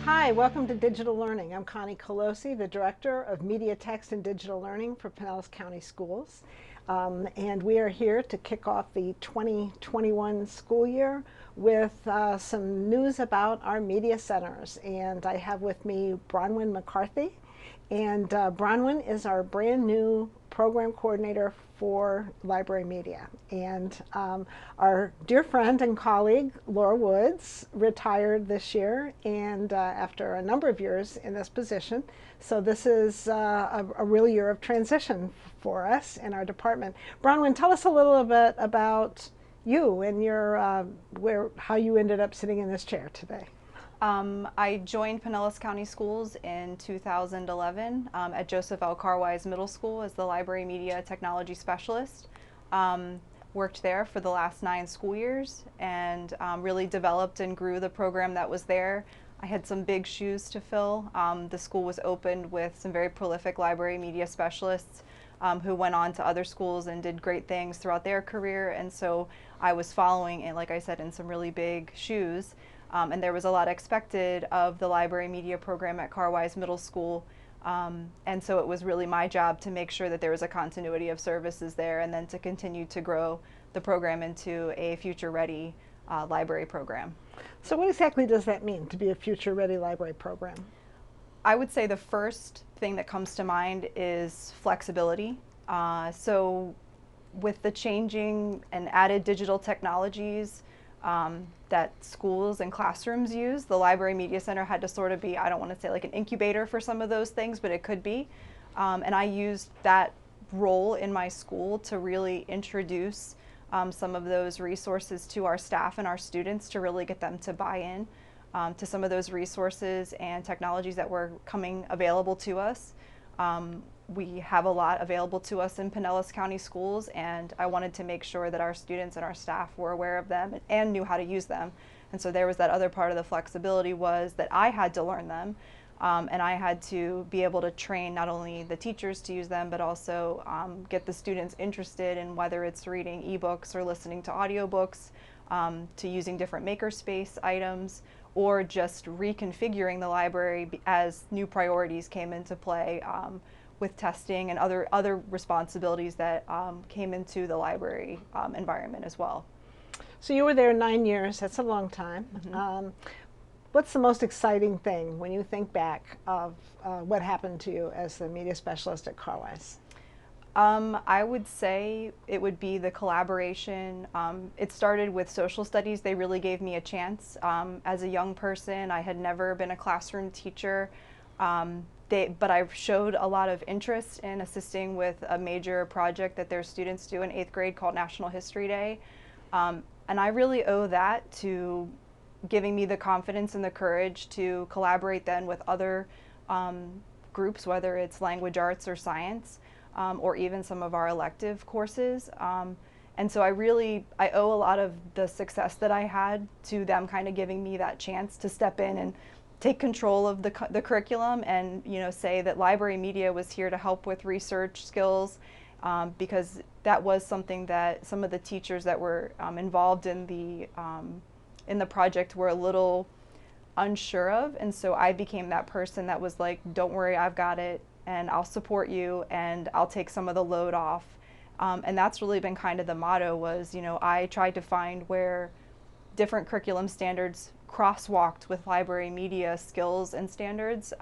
Hi, welcome to Digital Learning. I'm Connie Colosi, the Director of Media Text and Digital Learning for Pinellas County Schools. And we are here to kick off the 2021 school year with some news about our media centers. And I have with me Bronwyn McCarthy. And Bronwyn is our brand new program coordinator for library media. And our dear friend and colleague, Laura Woods, retired this year and after a number of years in this position. So this is a real year of transition for us in our department. Bronwyn, tell us a little bit about you and your how you ended up sitting in this chair today. I joined Pinellas County Schools in 2011 at Joseph L. Carwise Middle School as the Library Media Technology Specialist. Worked there for the last 9 school years and really developed and grew the program that was there. I had some big shoes to fill. The school was opened with some very prolific library media specialists who went on to other schools and did great things throughout their career, and so I was following, and like I said, in some really big shoes. And there was a lot expected of the library media program at Carwise Middle School. And so it was really my job to make sure that there was a continuity of services there and then to continue to grow the program into a future-ready library program. So what exactly does that mean, to be a future-ready library program? I would say the first thing that comes to mind is flexibility. So with the changing and added digital technologies, that schools and classrooms use, the Library Media Center had to sort of be, I don't want to say like an incubator for some of those things, but it could be. And I used that role in my school to really introduce some of those resources to our staff and our students to really get them to buy in to some of those resources and technologies that were coming available to us. We have a lot available to us in Pinellas County Schools, and I wanted to make sure that our students and our staff were aware of them and knew how to use them. And so there was that other part of the flexibility, was that I had to learn them, and I had to be able to train not only the teachers to use them, but also get the students interested in whether it's reading ebooks or listening to audiobooks, to using different makerspace items, or just reconfiguring the library as new priorities came into play, with testing and other responsibilities that came into the library environment as well. So you were there 9 years. That's a long time. Mm-hmm. What's the most exciting thing when you think back of what happened to you as the media specialist at Carwise? I would say it would be the collaboration. It started with social studies. They really gave me a chance. As a young person, I had never been a classroom teacher. But I showed a lot of interest in assisting with a major project that their students do in 8th grade called National History Day. And I really owe that to giving me the confidence and the courage to collaborate then with other groups, whether it's language arts or science, or even some of our elective courses. And so I owe a lot of the success that I had to them kind of giving me that chance to step in and take control of the curriculum and say that library media was here to help with research skills, because that was something that some of the teachers that were involved in the project were a little unsure of, and so I became that person that was like, don't worry, I've got it, and I'll support you, and I'll take some of the load off. And that's really been kind of the motto, was I tried to find where different curriculum standards crosswalked with library media skills and standards,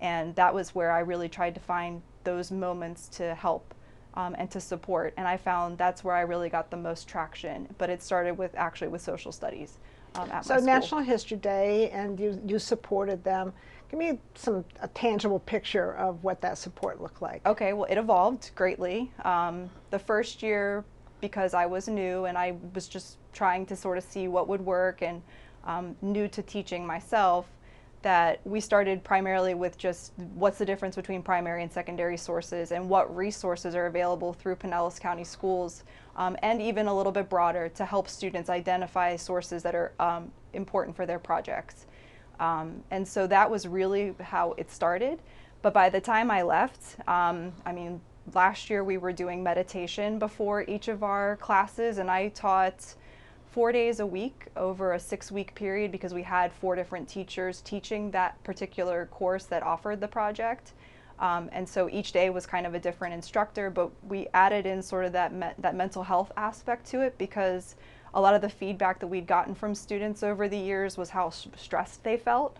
and that was where I really tried to find those moments to help and to support, and I found that's where I really got the most traction. But it started with social studies at my school. So National History Day, and you supported them. Give me a tangible picture of what that support looked like. Okay, well, it evolved greatly. The first year, because I was new and I was just trying to sort of see what would work, and new to teaching myself, that we started primarily with just what's the difference between primary and secondary sources and what resources are available through Pinellas County Schools, and even a little bit broader to help students identify sources that are important for their projects. And so that was really how it started. But by the time I left, last year we were doing meditation before each of our classes, and I taught 4 days a week over a 6-week period because we had 4 different teachers teaching that particular course that offered the project. And so each day was kind of a different instructor, but we added in sort of that mental health aspect to it because a lot of the feedback that we'd gotten from students over the years was how stressed they felt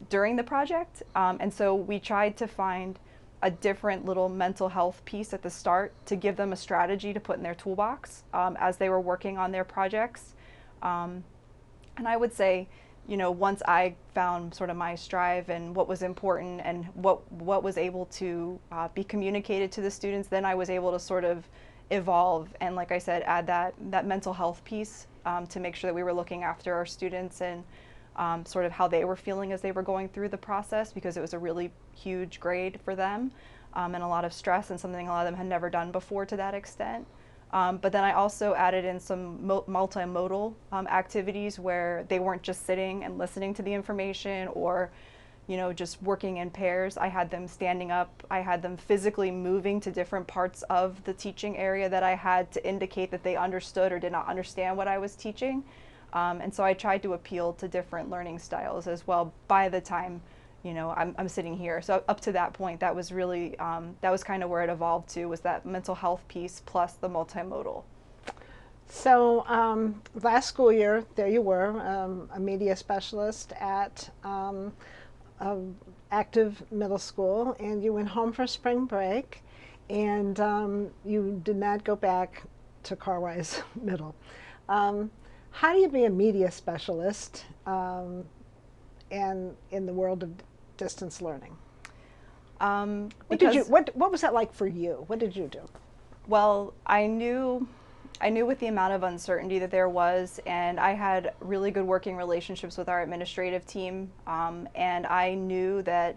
during the project. And so we tried to find a different little mental health piece at the start to give them a strategy to put in their toolbox as they were working on their projects. And I would say, you know, once I found sort of my strive and what was important and what was able to be communicated to the students, then I was able to sort of evolve and, like I said, add that mental health piece to make sure that we were looking after our students and sort of how they were feeling as they were going through the process, because it was a really huge grade for them and a lot of stress and something a lot of them had never done before to that extent. But then I also added in some multimodal activities where they weren't just sitting and listening to the information or, you know, just working in pairs. I had them standing up. I had them physically moving to different parts of the teaching area that I had to indicate that they understood or did not understand what I was teaching. And so I tried to appeal to different learning styles as well by the time, you know, I'm sitting here. So up to that point, that was really, that was kind of where it evolved to, was that mental health piece plus the multimodal. So last school year, there you were, a media specialist at Active Middle School, and you went home for spring break, and you did not go back to Carwise Middle. How do you be a media specialist and in the world of distance learning? What was that like for you? What did you do? Well, I knew with the amount of uncertainty that there was, and I had really good working relationships with our administrative team, and I knew that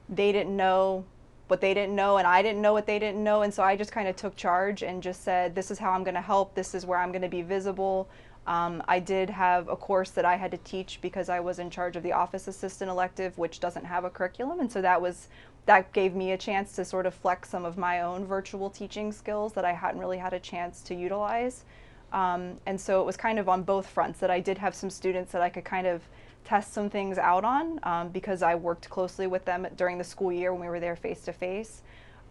they didn't know what they didn't know and I didn't know what they didn't know, and so I just kind of took charge and just said, this is how I'm going to help, this is where I'm going to be visible. I did have a course that I had to teach because I was in charge of the office assistant elective, which doesn't have a curriculum, and so that gave me a chance to sort of flex some of my own virtual teaching skills that I hadn't really had a chance to utilize. And so it was kind of on both fronts that I did have some students that I could kind of test some things out on because I worked closely with them during the school year when we were there face to face.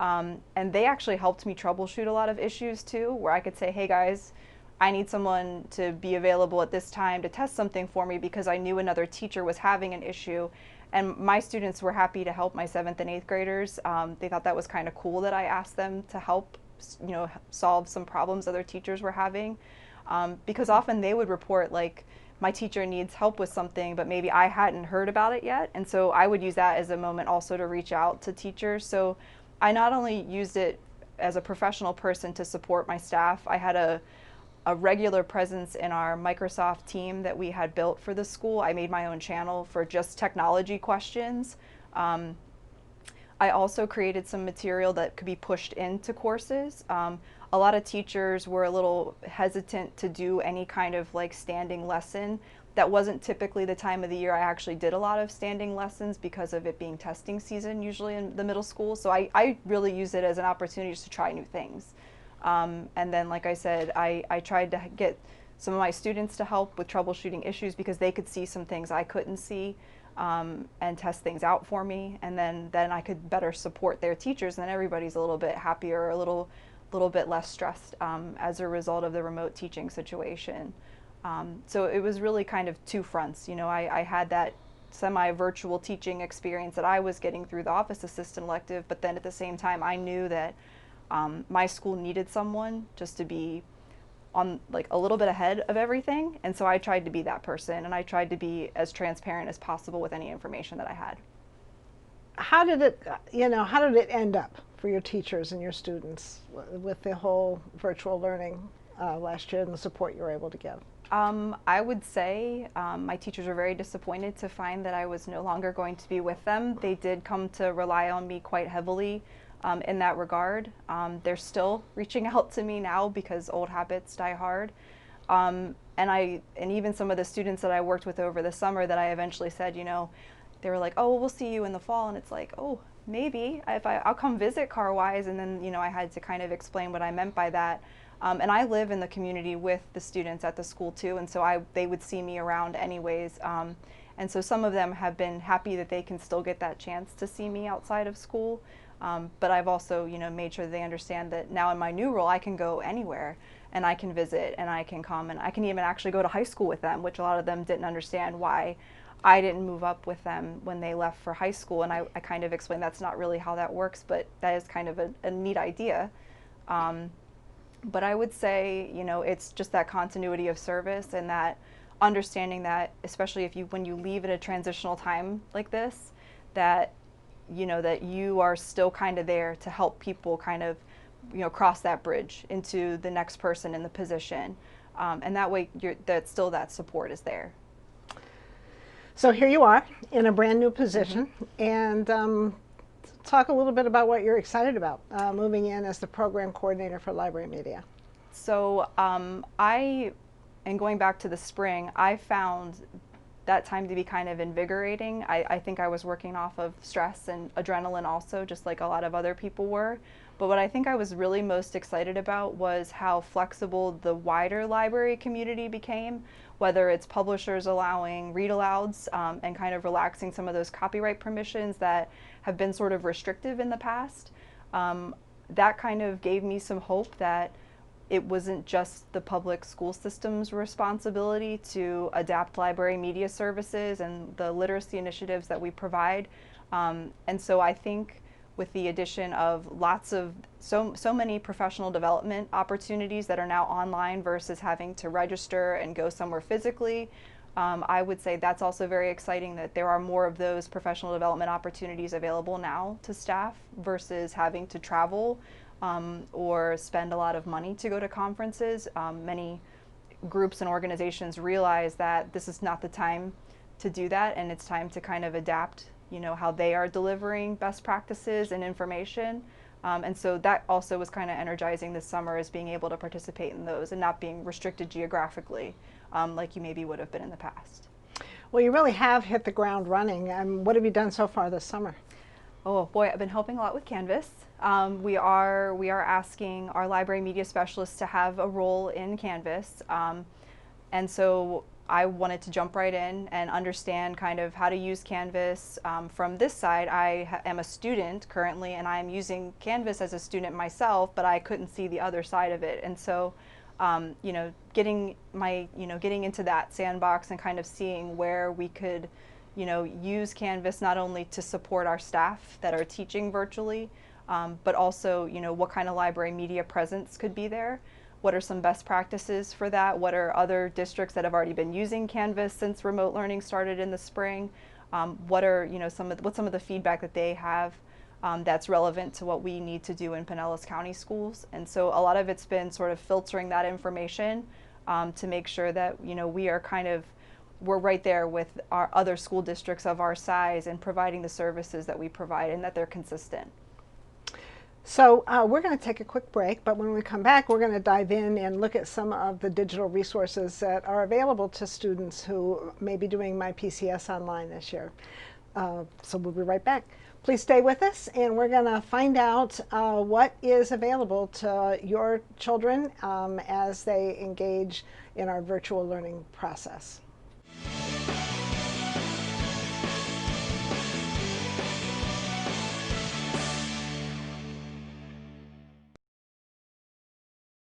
And they actually helped me troubleshoot a lot of issues too, where I could say, hey guys, I need someone to be available at this time to test something for me because I knew another teacher was having an issue. And my students were happy to help my 7th and 8th graders. They thought that was kind of cool that I asked them to help, you know, solve some problems other teachers were having. Because often they would report like, my teacher needs help with something, but maybe I hadn't heard about it yet. And so I would use that as a moment also to reach out to teachers. So I not only used it as a professional person to support my staff, I had a regular presence in our Microsoft team that we had built for the school. I made my own channel for just technology questions. I also created some material that could be pushed into courses. A lot of teachers were a little hesitant to do any kind of like standing lesson. That wasn't typically the time of the year I actually did a lot of standing lessons because of it being testing season usually in the middle school. So I really use it as an opportunity just to try new things. And then, like I said, I tried to get some of my students to help with troubleshooting issues because they could see some things I couldn't see and test things out for me. And then I could better support their teachers, and then everybody's a little bit happier, a little bit less stressed as a result of the remote teaching situation. So it was really kind of two fronts. You know, I had that semi-virtual teaching experience that I was getting through the office assistant elective, but then at the same time I knew that my school needed someone just to be on like a little bit ahead of everything, and so I tried to be that person, and I tried to be as transparent as possible with any information that I had. How did it end up for your teachers and your students with the whole virtual learning last year and the support you were able to give? I would say my teachers were very disappointed to find that I was no longer going to be with them. They did come to rely on me quite heavily in that regard. They're still reaching out to me now because old habits die hard. And even some of the students that I worked with over the summer that I eventually said, you know, they were like, oh, well, we'll see you in the fall. And it's like, oh, maybe I'll come visit Carwise. And then, you know, I had to kind of explain what I meant by that. And I live in the community with the students at the school too, and so they would see me around anyways. And so some of them have been happy that they can still get that chance to see me outside of school. But I've also, made sure that they understand that now in my new role, I can go anywhere and I can visit and I can come and I can even actually go to high school with them, which a lot of them didn't understand why I didn't move up with them when they left for high school. And I kind of explained that's not really how that works, but that is kind of a neat idea. But I would say, it's just that continuity of service and that understanding that, especially when you leave at a transitional time like this, that that you are still kind of there to help people kind of cross that bridge into the next person in the position, and that way that support is there. So here you are in a brand new position, and talk a little bit about what you're excited about moving in as the program coordinator for library media. So and going back to the spring, I found that time to be kind of invigorating. I think I was working off of stress and adrenaline also, just like a lot of other people were. But what I think I was really most excited about was how flexible the wider library community became, whether it's publishers allowing read-alouds and kind of relaxing some of those copyright permissions that have been sort of restrictive in the past. That kind of gave me some hope that it wasn't just the public school system's responsibility to adapt library media services and the literacy initiatives that we provide. And so I think with the addition of so many professional development opportunities that are now online versus having to register and go somewhere physically, I would say that's also very exciting that there are more of those professional development opportunities available now to staff versus having to travel or spend a lot of money to go to conferences. Many groups and organizations realize that this is not the time to do that, and it's time to kind of adapt, how they are delivering best practices and information. And so that also was kind of energizing this summer, is being able to participate in those and not being restricted geographically like you maybe would have been in the past. Well, you really have hit the ground running. What have you done so far this summer? Oh boy, I've been helping a lot with Canvas. We are asking our library media specialists to have a role in Canvas, and so I wanted to jump right in and understand kind of how to use Canvas. From this side, I am a student currently, and I'm using Canvas as a student myself, but I couldn't see the other side of it, and so getting into that sandbox and kind of seeing where we could use Canvas not only to support our staff that are teaching virtually, but also, what kind of library media presence could be there? What are some best practices for that? What are other districts that have already been using Canvas since remote learning started in the spring? What's some of the feedback that they have that's relevant to what we need to do in Pinellas County schools? And so a lot of it's been sort of filtering that information to make sure that we're right there with our other school districts of our size and providing the services that we provide and that they're consistent. So we're going to take a quick break, but when we come back, we're going to dive in and look at some of the digital resources that are available to students who may be doing My PCS online this year. So we'll be right back. Please stay with us, and we're going to find out what is available to your children as they engage in our virtual learning process.